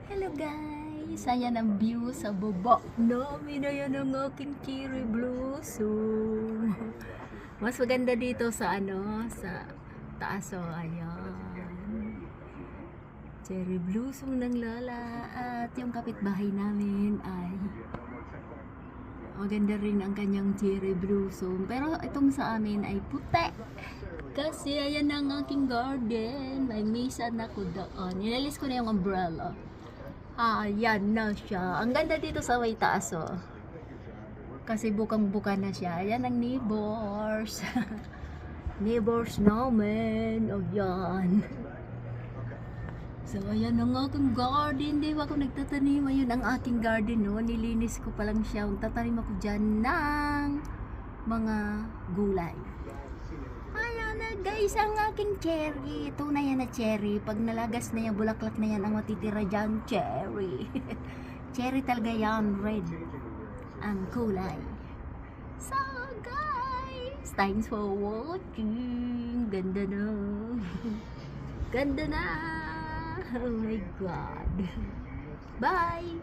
Hello guys! Ayan ang view sa baba namin. Ayan ang aking cherry blossom. Mas maganda dito sa sa taas. So, ayan. Cherry blossom ng lola. At yung kapitbahay namin ay maganda rin ang kanyang cherry blossom. Pero itong sa amin ay puti. Kasi ayan ang aking garden. May misan ako doon. Inalis ko na yung umbrella. Ayan na siya. Ang ganda dito sa may taas, oh. Kasi bukang-buka na siya. Ayan ang neighbors. Neighbors namin. O yan. So, ayan ang aking garden. Di ba ako nagtatanim? Ayun ang aking garden, no? Nilinis ko pa lang siya. Tatanim ako dyan ng mga gulay. Ayan na guys, ang aking cherry. Ito na yan na cherry. Pag nalagas na yan, bulaklak na yan ang matitira dyan. Cherry. Cherry talaga yan. Red ang kulay. So guys, thanks for watching. Ganda na. Ganda na. Oh my God. Bye.